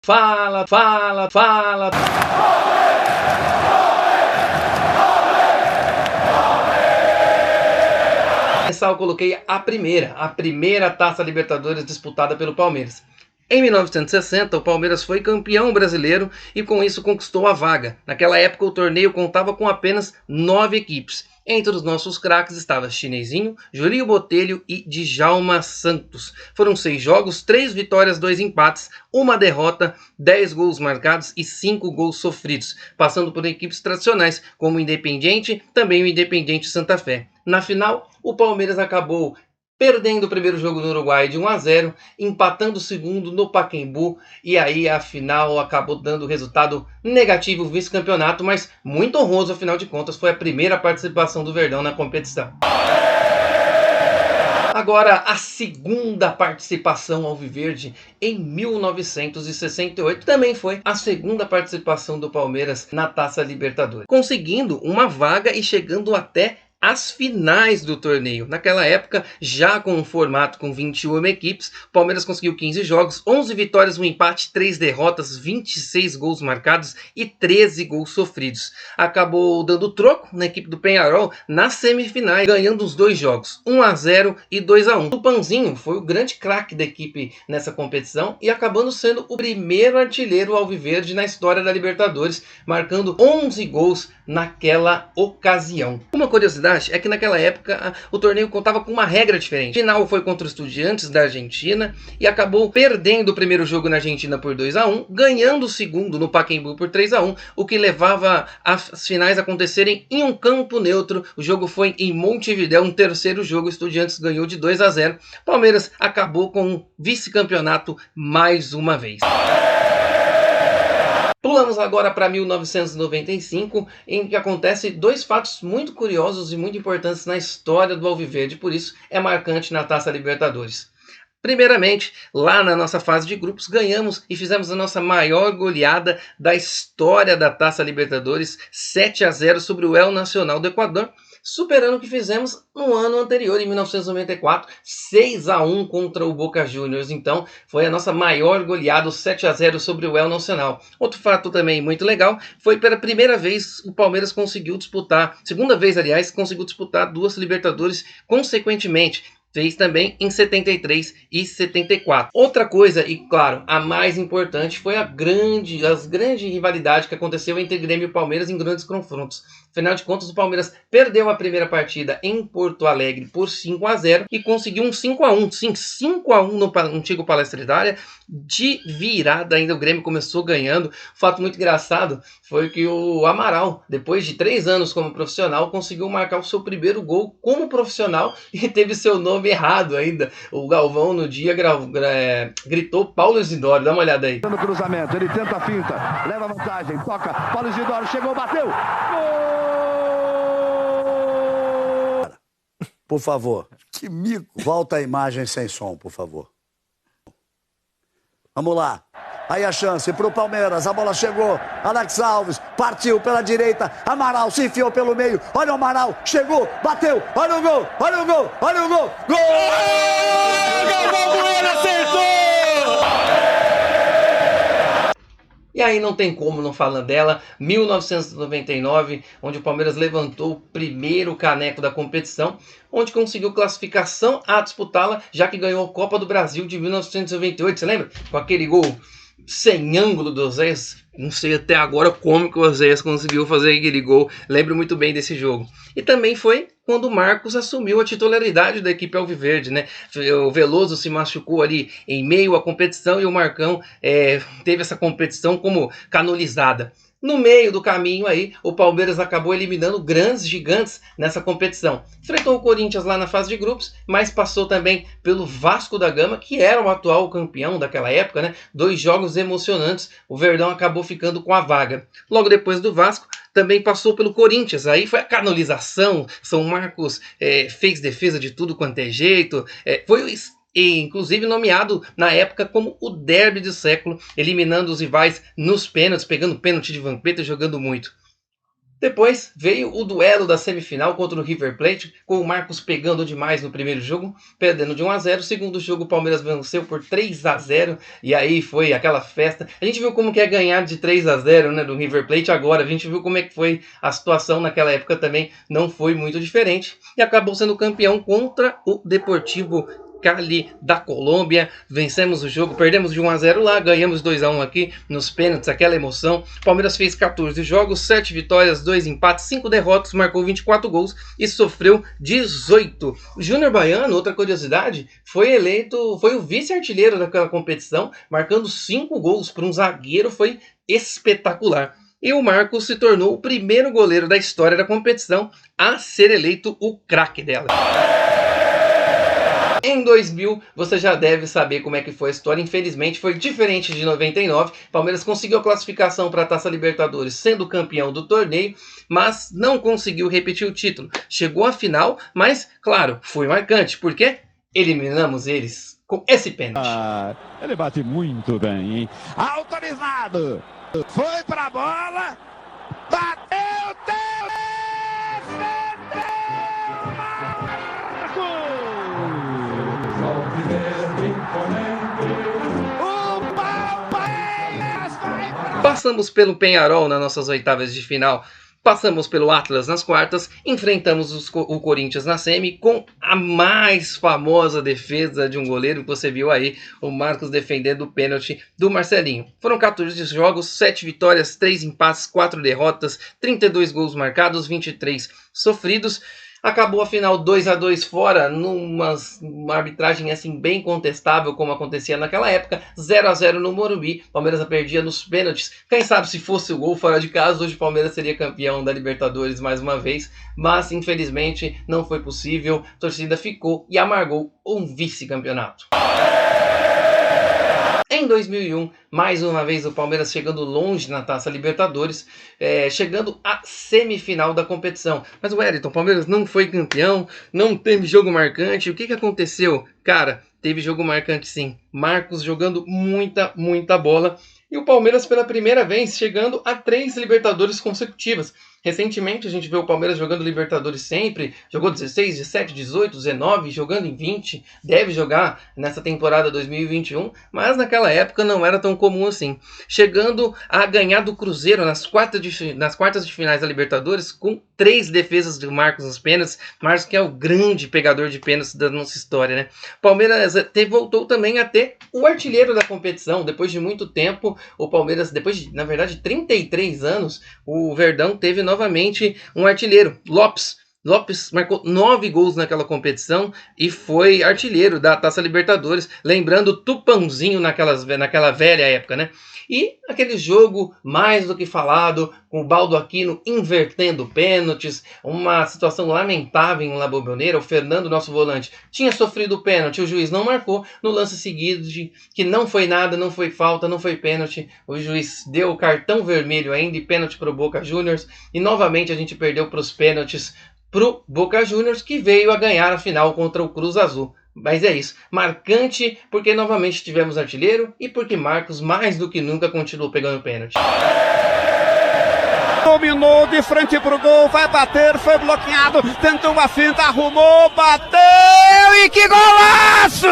Fala, fala, fala. Eu coloquei a primeira Taça Libertadores disputada pelo Palmeiras. Em 1960, o Palmeiras foi campeão brasileiro e com isso conquistou a vaga. Naquela época, o torneio contava com apenas 9 equipes. Entre os nossos craques estava Chinesinho, Julinho Botelho e Djalma Santos. Foram 6 jogos, 3 vitórias, 2 empates, 1 derrota, 10 gols marcados e 5 gols sofridos, passando por equipes tradicionais como o Independiente, também o Independiente Santa Fé. Na final, o Palmeiras acabou perdendo o primeiro jogo no Uruguai de 1-0, empatando o segundo no Pacaembu, e aí a final acabou dando resultado negativo, vice-campeonato, mas muito honroso, afinal de contas, foi a primeira participação do Verdão na competição. Agora, a segunda participação alviverde em 1968 também foi a segunda participação do Palmeiras na Taça Libertadores, conseguindo uma vaga e chegando até as finais do torneio. Naquela época, já com um formato com 21 equipes, o Palmeiras conseguiu 15 jogos, 11 vitórias, 1 empate, 3 derrotas, 26 gols marcados e 13 gols sofridos. Acabou dando troco na equipe do Peñarol nas semifinais, ganhando os 2 jogos, 1-0 e 2-1. O Tupanzinho foi o grande craque da equipe nessa competição e acabando sendo o primeiro artilheiro alviverde na história da Libertadores, marcando 11 gols naquela ocasião. Uma curiosidade é que naquela época o torneio contava com uma regra diferente. O final foi contra os Estudiantes da Argentina e acabou perdendo o primeiro jogo na Argentina por 2-1, ganhando o segundo no Pacaembu por 3-1, o que levava as finais a acontecerem em um campo neutro. O jogo foi em Montevidéu, um terceiro jogo, o Estudiantes ganhou de 2-0. Palmeiras acabou com um vice-campeonato mais uma vez. Pulamos agora para 1995, em que acontecem 2 fatos muito curiosos e muito importantes na história do Alviverde, por isso é marcante na Taça Libertadores. Primeiramente, lá na nossa fase de grupos, ganhamos e fizemos a nossa maior goleada da história da Taça Libertadores, 7-0 sobre o El Nacional do Equador, superando o que fizemos no ano anterior, em 1994, 6-1 contra o Boca Juniors. Então, foi a nossa maior goleada, 7-0 sobre o El Nacional. Outro fato também muito legal, foi pela primeira vez o Palmeiras conseguiu disputar, segunda vez, aliás, conseguiu disputar 2 Libertadores consequentemente. Fez também em 73 e 74. Outra coisa, e claro, a mais importante, foi a grande rivalidade que aconteceu entre Grêmio e Palmeiras em grandes confrontos. Afinal de contas, o Palmeiras perdeu a primeira partida em Porto Alegre por 5-0 e conseguiu um 5-1. Sim, 5-1 no antigo Palestra Itália. De virada ainda, o Grêmio começou ganhando. Fato muito engraçado foi que o Amaral, depois de 3 anos como profissional, conseguiu marcar o seu primeiro gol como profissional e teve seu nome errado ainda. O Galvão no dia gritou Paulo Isidoro. Dá uma olhada aí. No cruzamento, ele tenta a finta, leva vantagem, toca, Paulo Isidoro chegou, bateu. Gol! Por favor. Que mico. Volta a imagem sem som, por favor. Vamos lá. Aí a chance pro Palmeiras, a bola chegou, Alex Alves, partiu pela direita, Amaral se enfiou pelo meio, olha o Amaral, chegou, bateu, olha o gol, olha o gol, olha o gol, gol! Galvão Bueno acertou! E aí não tem como não falar dela, 1999, onde o Palmeiras levantou o primeiro caneco da competição, onde conseguiu classificação a disputá-la, já que ganhou a Copa do Brasil de 1998, você lembra? Com aquele gol sem ângulo do Oséias, não sei até agora como que o Oséias conseguiu fazer aquele gol, lembro muito bem desse jogo. E também foi quando o Marcos assumiu a titularidade da equipe alviverde, né? O Veloso se machucou ali em meio à competição e o Marcão teve essa competição como canonizada. No meio do caminho aí, o Palmeiras acabou eliminando grandes gigantes nessa competição. Enfrentou o Corinthians lá na fase de grupos, mas passou também pelo Vasco da Gama, que era o atual campeão daquela época, né? 2 jogos emocionantes, o Verdão acabou ficando com a vaga. Logo depois do Vasco, também passou pelo Corinthians, aí foi a canonização, São Marcos fez defesa de tudo quanto é jeito, foi e inclusive nomeado na época como o derby do século, eliminando os rivais nos pênaltis, pegando pênalti de Vampeta e jogando muito. Depois veio o duelo da semifinal contra o River Plate, com o Marcos pegando demais no primeiro jogo, perdendo de 1-0. Segundo jogo, o Palmeiras venceu por 3-0, e aí foi aquela festa. A gente viu como que é ganhar de 3-0, né, do River Plate agora. A gente viu como é que foi a situação naquela época também, não foi muito diferente. E acabou sendo campeão contra o Deportivo Cali da Colômbia. Vencemos o jogo, perdemos de 1-0 lá, ganhamos 2-1 aqui nos pênaltis, aquela emoção. Palmeiras fez 14 jogos, 7 vitórias, 2 empates, 5 derrotas, marcou 24 gols e sofreu 18. Júnior Baiano, outra curiosidade, foi o vice-artilheiro daquela competição, marcando 5 gols para um zagueiro, foi espetacular. E o Marcos se tornou o primeiro goleiro da história da competição a ser eleito o craque dela. Em 2000, você já deve saber como é que foi a história. Infelizmente, foi diferente de 99. Palmeiras conseguiu a classificação para a Taça Libertadores, sendo campeão do torneio, mas não conseguiu repetir o título. Chegou à final, mas, claro, foi marcante, porque eliminamos eles com esse pênalti. Ele bate muito bem, hein? Autorizado! Foi pra bola! Bateu! Passamos pelo Peñarol nas nossas oitavas de final, passamos pelo Atlas nas quartas, enfrentamos o Corinthians na semi com a mais famosa defesa de um goleiro que você viu aí, o Marcos defendendo o pênalti do Marcelinho. Foram 14 jogos, 7 vitórias, 3 empates, 4 derrotas, 32 gols marcados, 23 sofridos. Acabou a final 2-2 fora, numa arbitragem assim bem contestável, como acontecia naquela época. 0-0 no Morumbi, Palmeiras perdia nos pênaltis. Quem sabe se fosse o gol fora de casa, hoje o Palmeiras seria campeão da Libertadores mais uma vez. Mas infelizmente não foi possível, a torcida ficou e amargou um vice-campeonato. Em 2001, mais uma vez o Palmeiras chegando longe na Taça Libertadores, chegando à semifinal da competição. Mas o Wellington, o Palmeiras não foi campeão, não teve jogo marcante. O que aconteceu? Cara, teve jogo marcante sim. Marcos jogando muita bola. E o Palmeiras pela primeira vez chegando a 3 Libertadores consecutivas. Recentemente a gente vê o Palmeiras jogando Libertadores sempre, jogou 16, 17, 18, 19, jogando em 20, deve jogar nessa temporada 2021, mas naquela época não era tão comum assim. Chegando a ganhar do Cruzeiro nas quartas de finais da Libertadores com 3 defesas do Marcos nos pênaltis. Marcos que é o grande pegador de pênaltis da nossa história, né? Palmeiras voltou também a ter o artilheiro da competição, depois de muito tempo. O Palmeiras, depois de, na verdade, 33 anos, o Verdão teve novamente um artilheiro, Lopes. Lopes marcou 9 gols naquela competição e foi artilheiro da Taça Libertadores, lembrando o Tupãozinho naquela velha época, né? E aquele jogo mais do que falado, com o Baldo Aquino invertendo pênaltis, uma situação lamentável em La Bombonera. O Fernando, nosso volante, tinha sofrido o pênalti, o juiz não marcou. No lance seguinte, que não foi nada, não foi falta, não foi pênalti, o juiz deu o cartão vermelho ainda e pênalti para o Boca Juniors. E novamente a gente perdeu para os pênaltis pro Boca Juniors, que veio a ganhar a final contra o Cruz Azul. Mas é isso, marcante porque novamente tivemos artilheiro e porque Marcos mais do que nunca continuou pegando pênalti. Dominou de frente pro gol, vai bater, foi bloqueado, tentou uma finta, arrumou, bateu e que golaço!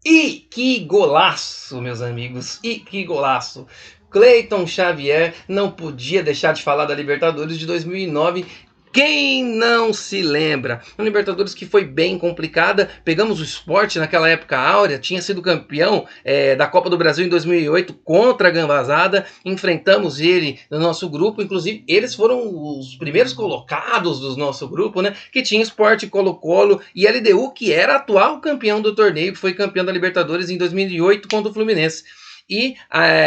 E que golaço, meus amigos, e que golaço! Cleiton Xavier não podia deixar de falar da Libertadores de 2009. Quem não se lembra? Uma Libertadores que foi bem complicada. Pegamos o Sport naquela época áurea, tinha sido campeão da Copa do Brasil em 2008 contra a Gambazada. Enfrentamos ele no nosso grupo, inclusive eles foram os primeiros colocados do nosso grupo, né? Que tinha Sport, Colo-Colo e LDU, que era atual campeão do torneio, que foi campeão da Libertadores em 2008 contra o Fluminense. E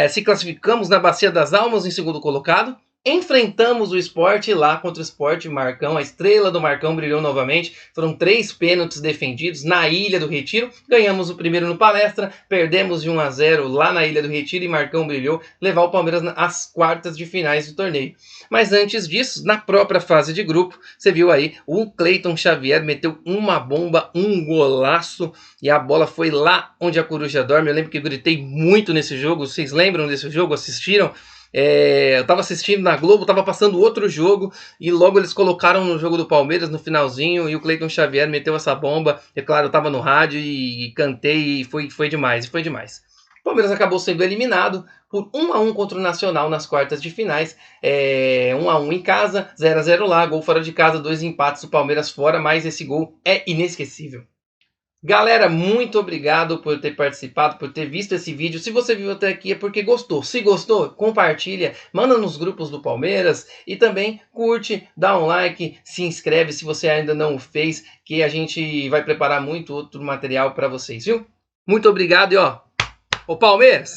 se classificamos na Bacia das Almas em segundo colocado. Enfrentamos o Sport lá contra o Sport, Marcão, a estrela do Marcão brilhou novamente. Foram 3 pênaltis defendidos na Ilha do Retiro. Ganhamos o primeiro no Palestra, perdemos de 1-0 lá na Ilha do Retiro e Marcão brilhou, levar o Palmeiras às quartas de finais do torneio. Mas antes disso, na própria fase de grupo, você viu aí, o Cleiton Xavier meteu uma bomba, um golaço, e a bola foi lá onde a coruja dorme. Eu lembro que eu gritei muito nesse jogo, vocês lembram desse jogo, assistiram? Eu tava assistindo na Globo, tava passando outro jogo e logo eles colocaram no jogo do Palmeiras no finalzinho e o Cleiton Xavier meteu essa bomba. E claro, eu tava no rádio e cantei e foi demais, foi demais. O Palmeiras acabou sendo eliminado por 1-1 contra o Nacional nas quartas de finais. 1-1 em casa, 0-0 lá, gol fora de casa, 2 empates, o Palmeiras fora, mas esse gol é inesquecível. Galera, muito obrigado por ter participado, por ter visto esse vídeo. Se você viu até aqui é porque gostou. Se gostou, compartilha, manda nos grupos do Palmeiras e também curte, dá um like, se inscreve se você ainda não o fez, que a gente vai preparar muito outro material para vocês, viu? Muito obrigado e ó, o Palmeiras!